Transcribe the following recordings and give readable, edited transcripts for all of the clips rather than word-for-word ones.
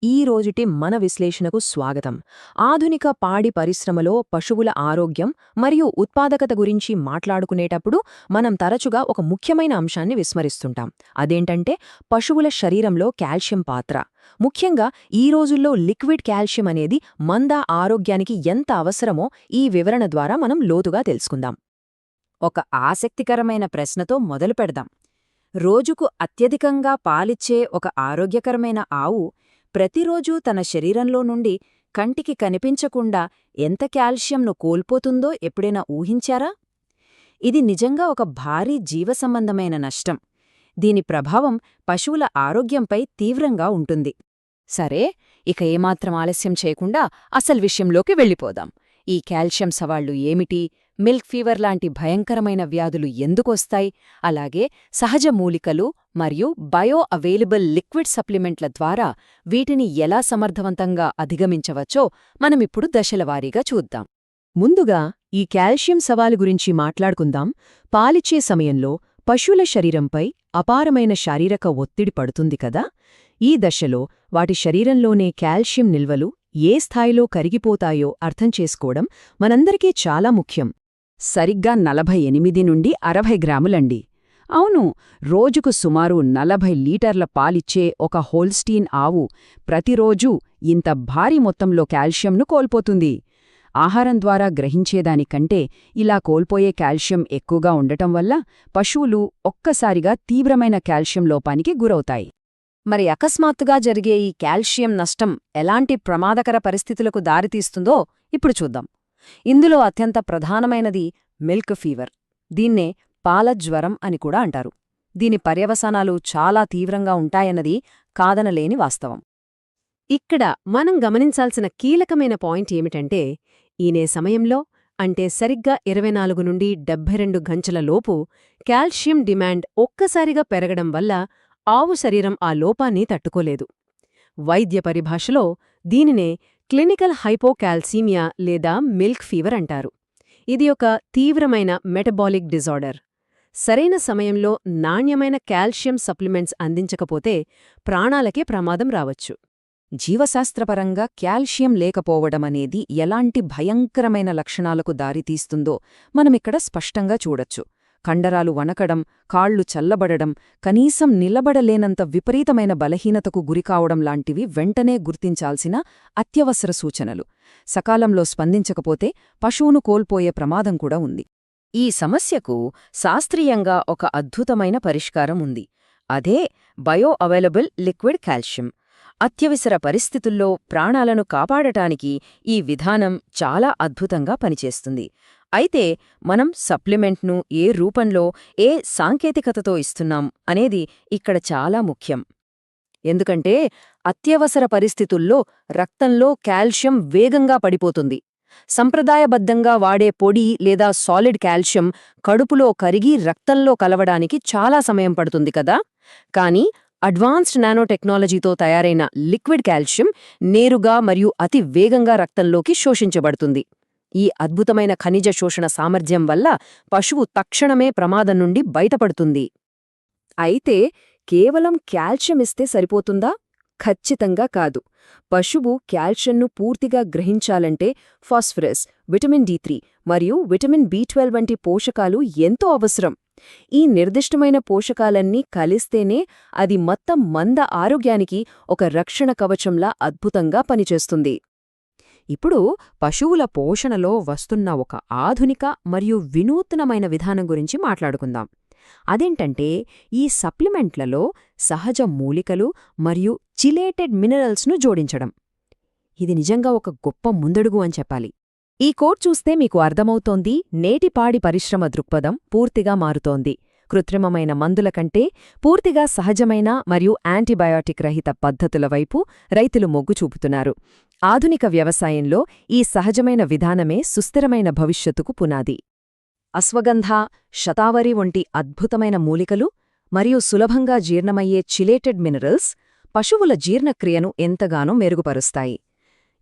ఈ రోజుటి మన విశ్లేషణకు స్వాగతం. ఆధునిక పాడి పరిశ్రమలో పశువుల ఆరోగ్యం మరియు ఉత్పాదకత గురించి మాట్లాడుకునేటప్పుడు మనం తరచుగా ఒక ముఖ్యమైన అంశాన్ని విస్మరిస్తుంటాం. అదేంటంటే పశువుల శరీరంలో కాల్షియం పాత్ర. ముఖ్యంగా ఈ రోజుల్లో లిక్విడ్ కాల్షియం అనేది మంద ఆరోగ్యానికి ఎంత అవసరమో ఈ వివరణ ద్వారా మనం లోతుగా తెలుసుకుందాం. ఒక ఆసక్తికరమైన ప్రశ్నతో మొదలు పెడదాం. రోజుకు అత్యధికంగా పాలిచ్చే ఒక ఆరోగ్యకరమైన ఆవు ప్రతిరోజూ తన శరీరంలో నుండి కంటికి కనిపించకుండా ఎంత కాల్షియంను కోల్పోతుందో ఎప్పుడైనా ఊహించారా? ఇది నిజంగా ఒక భారీ జీవసంబంధమైన నష్టం. దీని ప్రభావం పశువుల ఆరోగ్యంపై తీవ్రంగా ఉంటుంది. సరే, ఇక ఏమాత్రం ఆలస్యం చేయకుండా అసలు విషయంలోకి వెళ్ళిపోదాం. ఈ కాల్షియం సవాళ్లు ఏమిటి? మిల్క్ ఫీవర్ లాంటి భయంకరమైన వ్యాధులు ఎందుకొస్తాయి? అలాగే సహజ మూలికలు మరియు బయో అవైలబుల్ లిక్విడ్ సప్లిమెంట్ల ద్వారా వీటిని ఎలా సమర్థవంతంగా అధిగమించవచ్చో మనమిప్పుడు దశలవారీగా చూద్దాం. ముందుగా ఈ కాల్షియం సవాలు గురించి మాట్లాడుకుందాం. పాలిచ్చే సమయంలో పశువుల శరీరంపై అపారమైన శారీరక ఒత్తిడి పడుతుంది కదా. ఈ దశలో వాటి శరీరంలోనే కాల్షియం నిల్వలు ఏ స్థాయిలో కరిగిపోతాయో అర్థం చేసుకోవడం మనందరికీ చాలా ముఖ్యం. సరిగ్గా 48 నుండి 60 గ్రాములండి. అవును, రోజుకు సుమారు 40 లీటర్ల పాలిచ్చే ఒక హోల్స్టీన్ ఆవు ప్రతిరోజూ ఇంత భారీ మొత్తంలో కాల్షియంను కోల్పోతుంది. ఆహారం ద్వారా గ్రహించేదానికంటే ఇలా కోల్పోయే కాల్షియం ఎక్కువగా ఉండటం వల్ల పశువులు ఒక్కసారిగా తీవ్రమైన కాల్షియం లోపానికి గురవుతాయి. మరి అకస్మాత్తుగా జరిగే ఈ కాల్షియం నష్టం ఎలాంటి ప్రమాదకర పరిస్థితులకు దారితీస్తుందో ఇప్పుడు చూద్దాం. ఇందులో అత్యంత ప్రధానమైనది మిల్క్ ఫీవర్. దీన్నే పాల జ్వరం అని కూడా అంటారు. దీని పర్యవసానాలు చాలా తీవ్రంగా ఉంటాయన్నది కాదనలేని వాస్తవం. ఇక్కడ మనం గమనించాల్సిన కీలకమైన పాయింట్ ఏమిటంటే, ఈనే సమయంలో అంటే సరిగ్గా 24 నుండి 72 గంటలలోపు కాల్షియం డిమాండ్ ఒక్కసారిగా పెరగడం వల్ల ఆవు శరీరం ఆ లోపాన్ని తట్టుకోలేదు. వైద్య పరిభాషలో దీనినే క్లినికల్ హైపోకాల్సీమియా లేదా మిల్క్ ఫీవర్ అంటారు. ఇది ఒక తీవ్రమైన మెటబాలిక్ డిజార్డర్. సరైన సమయంలో నాణ్యమైన కాల్షియం సప్లిమెంట్స్ అందించకపోతే ప్రాణాలకే ప్రమాదం రావచ్చు. జీవశాస్త్రపరంగా కాల్షియం లేకపోవడమనేది ఎలాంటి భయంకరమైన లక్షణాలకు దారితీస్తుందో మనమిక్కడ స్పష్టంగా చూడొచ్చు. కండరాలు వణకడం, కాళ్లు చల్లబడడం, కనీసం నిలబడలేనంత విపరీతమైన బలహీనతకు గురికావడం లాంటివి వెంటనే గుర్తించాల్సిన అత్యవసర సూచనలు. సకాలంలో స్పందించకపోతే పశువును కోల్పోయే ప్రమాదం కూడా ఉంది. ఈ సమస్యకు శాస్త్రీయంగా ఒక అద్భుతమైన పరిష్కారం ఉంది. అదే బయో అవైలబుల్ లిక్విడ్ కాల్షియం. అత్యవసర పరిస్థితుల్లో ప్రాణాలను కాపాడటానికి ఈ విధానం చాలా అద్భుతంగా పనిచేస్తుంది. అయితే మనం సప్లిమెంట్ను ఏ రూపంలో, ఏ సాంకేతికతతో ఇస్తున్నాం అనేది ఇక్కడ చాలా ముఖ్యం. ఎందుకంటే అత్యవసర పరిస్థితుల్లో రక్తంలో కాల్షియం వేగంగా పడిపోతుంది. సంప్రదాయబద్ధంగా వాడే పొడి లేదా సాలిడ్ కాల్షియం కడుపులో కరిగి రక్తంలో కలవడానికి చాలా సమయం పడుతుంది కదా. కానీ అడ్వాన్స్డ్ నానోటెక్నాలజీతో తయారైన లిక్విడ్ కాల్షియం నేరుగా మరియు అతి వేగంగా రక్తంలోకి శోషించబడుతుంది. ఈ అద్భుతమైన ఖనిజ శోషణ సామర్థ్యం వల్ల పశువు తక్షణమే ప్రమాదం నుండి బయటపడుతుంది. అయితే కేవలం కాల్షియం ఇస్తే సరిపోతుందా? ఖచ్చితంగా కాదు. పశువు కాల్షియంను పూర్తిగా గ్రహించాలంటే ఫాస్ఫరస్, విటమిన్ D3 మరియు విటమిన్ B12 వంటి పోషకాలు ఎంతో అవసరం. ఈ నిర్దిష్టమైన పోషకాలన్నీ కలిస్తేనే అది మొత్తం మంద ఆరోగ్యానికి ఒక రక్షణ కవచంలా అద్భుతంగా పనిచేస్తుంది. ఇప్పుడు పశువుల పోషణలో వస్తున్న ఒక ఆధునిక మరియు వినూత్నమైన విధానం గురించి మాట్లాడుకుందాం. అదేంటంటే ఈ సప్లిమెంట్లలో సహజ మూలికలు మరియు చిలేటెడ్ మినరల్స్ను జోడించడం. ఇది నిజంగా ఒక గొప్ప ముందడుగు అని చెప్పాలి. ఈ కోడ్ చూస్తే మీకు అర్థమవుతోంది, నేటి పాడి పరిశ్రమ దృక్పథం పూర్తిగా మారుతోంది. కృత్రిమమైన మందుల కంటే పూర్తిగా సహజమైన మరియు యాంటీబయాటిక్ రహిత పద్ధతుల వైపు రైతులు మొగ్గు చూపుతున్నారు. ఆధునిక వ్యవసాయంలో ఈ సహజమైన విధానమే సుస్థిరమైన భవిష్యత్తుకు పునాది. అశ్వగంధ, శతావరి వంటి అద్భుతమైన మూలికలు మరియు సులభంగా జీర్ణమయ్యే చిలేటెడ్ మినరల్స్ పశువుల జీర్ణక్రియను ఎంతగానో మెరుగుపరుస్తాయి.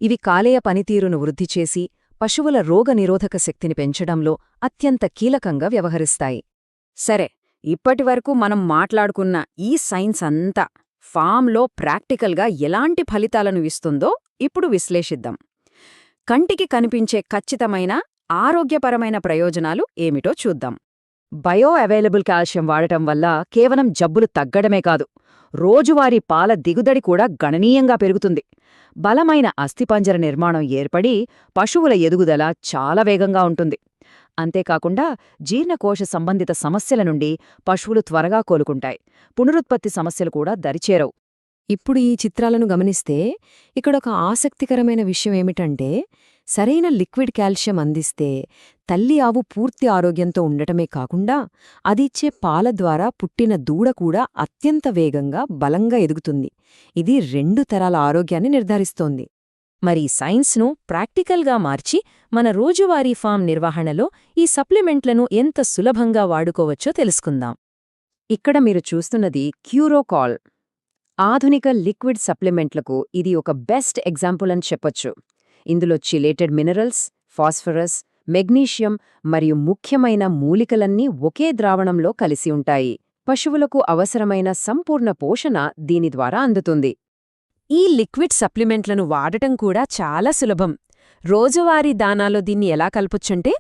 ఇవి కాలేయ పనితీరును వృద్ధిచేసి పశువుల రోగనిరోధక శక్తిని పెంచడంలో అత్యంత కీలకంగా వ్యవహరిస్తాయి. సరే, ఇప్పటివరకు మనం మాట్లాడుకున్న ఈ సైన్స్ అంతా ఫామ్లో ప్రాక్టికల్గా ఎలాంటి ఫలితాలను ఇస్తుందో ఇప్పుడు విశ్లేషిద్దాం. కంటికి కనిపించే ఖచ్చితమైన ఆరోగ్యపరమైన ప్రయోజనాలు ఏమిటో చూద్దాం. బయో అవైలబుల్ కాల్షియం వాడటం వల్ల కేవలం జబ్బులు తగ్గడమే కాదు, రోజువారీ పాల దిగుదడి కూడా గణనీయంగా పెరుగుతుంది. బలమైన అస్థిపంజర నిర్మాణం ఏర్పడి పశువుల ఎదుగుదల చాలా వేగంగా ఉంటుంది. అంతేకాకుండా జీర్ణకోశ సంబంధిత సమస్యల నుండి పశువులు త్వరగా కోలుకుంటాయి. పునరుత్పత్తి సమస్యలు కూడా దరిచేరవు. ఇప్పుడు ఈ చిత్రాలను గమనిస్తే ఇక్కడొక ఆసక్తికరమైన విషయం ఏమిటంటే, సరైన లిక్విడ్ కాల్షియం అందిస్తే తల్లి ఆవు పూర్తి ఆరోగ్యంతో ఉండటమే కాకుండా అదిచ్చే పాల ద్వారా పుట్టిన దూడ కూడా అత్యంత వేగంగా బలంగా ఎదుగుతుంది. ఇది 2 తరాల ఆరోగ్యాన్ని నిర్ధారిస్తోంది. మరి సైన్స్ను ప్రాక్టికల్గా మార్చి మన రోజువారీ ఫామ్ నిర్వహణలో ఈ సప్లిమెంట్లను ఎంత సులభంగా వాడుకోవచ్చో తెలుసుకుందాం. ఇక్కడ మీరు చూస్తున్నది క్యూరోకాల్. ఆధునిక లిక్విడ్ సప్లిమెంట్లకు ఇది ఒక బెస్ట్ ఎగ్జాంపుల్ అని చెప్పొచ్చు. ఇందులో చిలేటెడ్ మినరల్స్, ఫాస్ఫరస్, మెగ్నీషియం మరియు ముఖ్యమైన మూలికలన్నీ ఒకే ద్రావణంలో కలిసి ఉంటాయి. పశువులకు అవసరమైన సంపూర్ణ పోషణ దీని ద్వారా అందుతుంది. ఈ లిక్విడ్ సప్లిమెంట్లను వాడటం కూడా చాలా సులభం. రోజువారీ దానాలో దీన్ని ఎలా కలపొచ్చంటే,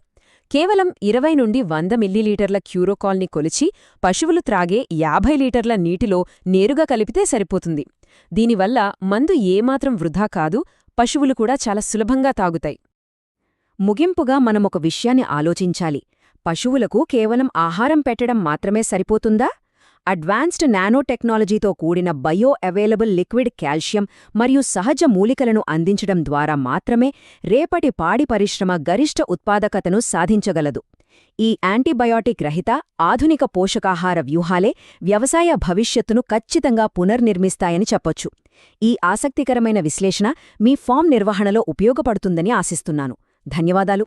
కేవలం 20 నుండి 100 మిల్లీలీటర్ల క్యూరోకాల్ని కొలిచి పశువులు త్రాగే 50 లీటర్ల నీటిలో నేరుగా కలిపితే సరిపోతుంది. దీనివల్ల మందు ఏమాత్రం వృధా కాదు, పశువులు కూడా చాలా సులభంగా తాగుతాయి. ముగింపుగా మనమొక విషయాన్ని ఆలోచించాలి. పశువులకు కేవలం ఆహారం పెట్టడం మాత్రమే సరిపోతుందా? అడ్వాన్స్డ్ నానో టెక్నాలజీతో కూడిన బయో అవైలబుల్ లిక్విడ్ కాల్షియం మరియు సహజ మూలికలను అందించడం ద్వారా మాత్రమే రేపటి పాడి పరిశ్రమ గరిష్ట ఉత్పాదకతను సాధించగలదు. ఈ యాంటీబయాటిక్ రహిత ఆధునిక పోషకాహార వ్యూహాలే వ్యవసాయ భవిష్యత్తును ఖచ్చితంగా పునర్నిర్మిస్తాయని చెప్పొచ్చు. ఈ ఆసక్తికరమైన విశ్లేషణ మీ ఫామ్ నిర్వహణలో ఉపయోగపడుతుందని ఆశిస్తున్నాను. ధన్యవాదాలు.